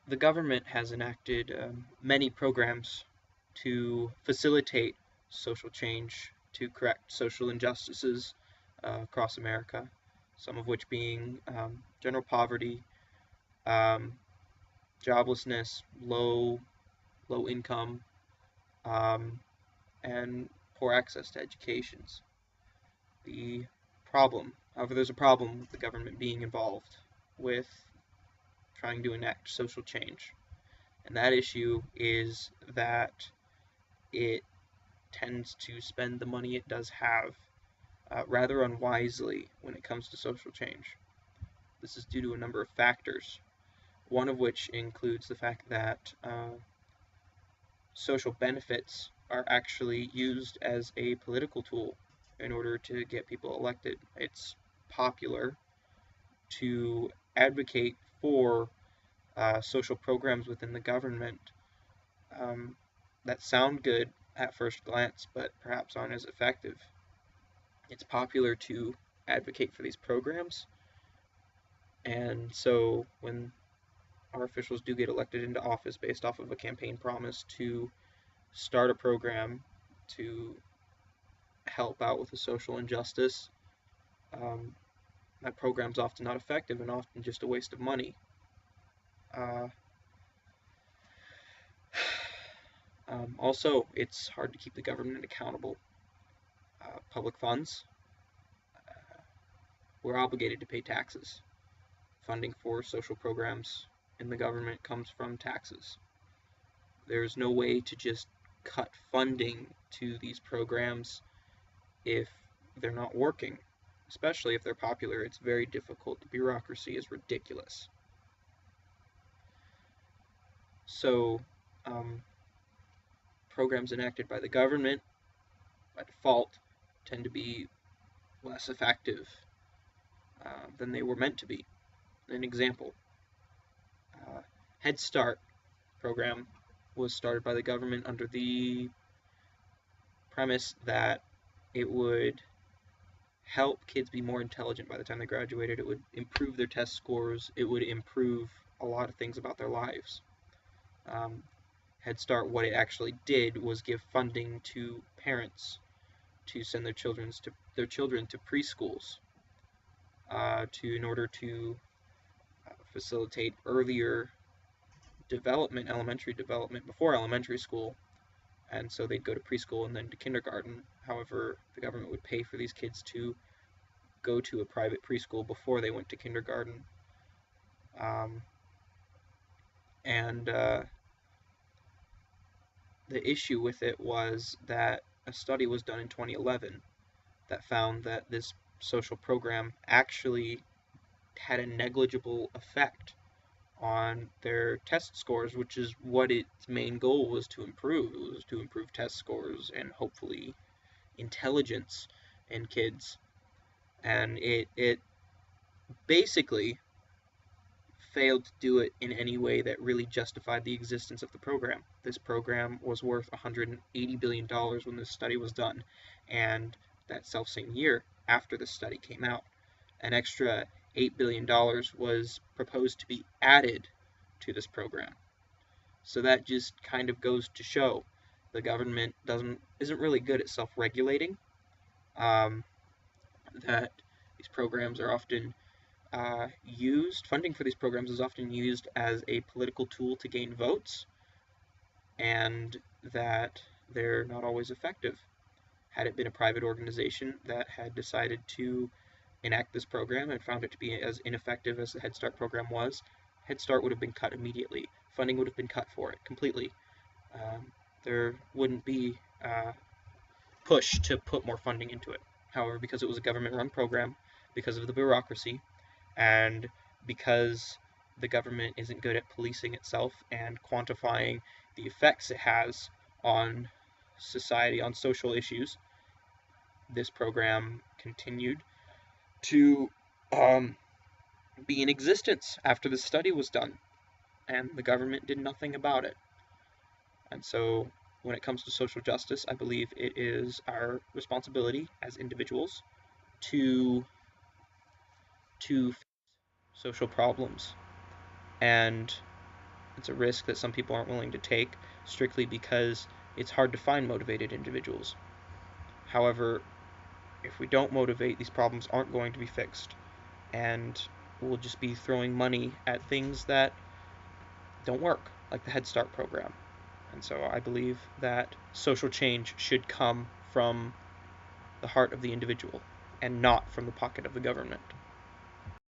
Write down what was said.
the government has enacted many programs to facilitate social change, to correct social injustices across America, some of which being general poverty, um, joblessness, low income, um, and poor access to educations. The however, there's a problem with the government being involved with trying to enact social change. And that issue is that it tends to spend the money it does have rather unwisely when it comes to social change. This is due to a number of factors, one of which includes the fact that social benefits are actually used as a political tool in order to get people elected. It's popular to advocate for social programs within the government um, that sound good at first glance, but perhaps aren't as effective. It's popular to advocate for these programs, and so when our officials do get elected into office based off of a campaign promise to start a program to help out with a social injustice, um, that program's often not effective and often just a waste of money. Uh, Also, it's hard to keep the government accountable. Public funds, we're obligated to pay taxes. Funding for social programs in the government comes from taxes. There's no way to just cut funding to these programs if they're not working, especially if they're popular. It's very difficult. The bureaucracy is ridiculous. So, um, programs enacted by the government, by default, tend to be less effective than they were meant to be. An example, uh, Head Start program was started by the government under the premise that it would help kids be more intelligent by the time they graduated. It would improve their test scores. It would improve a lot of things about their lives. Um, Head Start, what it actually did was give funding to parents to send their children to preschools in order to facilitate earlier development, elementary development before elementary school, and so they'd go to preschool and then to kindergarten. However, the government would pay for these kids to go to a private preschool before they went to kindergarten. Um, and The issue with it was that a study was done in 2011 that found that this social program actually had a negligible effect on their test scores, which is what its main goal was to improve. It was to improve test scores and hopefully intelligence in kids. And it basically failed to do it in any way that really justified the existence of the program. This program was worth $180 billion when this study was done, and that self-same year, after the study came out, an extra $8 billion was proposed to be added to this program. So that just kind of goes to show the government isn't really good at self-regulating. Um, that these programs are often funding for these programs is often used as a political tool to gain votes, and that they're not always effective. Had it been a private organization that had decided to enact this program and found it to be as ineffective as the Head Start program was, Head Start would have been cut immediately. Funding would have been cut for it completely. There wouldn't be push to put more funding into it. However, because it was a government-run program, because of the bureaucracy, and because the government isn't good at policing itself and quantifying the effects it has on society, on social issues, this program continued to be in existence after the study was done, and the government did nothing about it. And so, when it comes to social justice, I believe it is our responsibility as individuals to fix social problems and It's a risk that some people aren't willing to take strictly because it's hard to find motivated individuals. However, if we don't motivate, these problems aren't going to be fixed, and we'll just be throwing money at things that don't work, like the Head Start program. And so I believe that social change should come from the heart of the individual and not from the pocket of the government.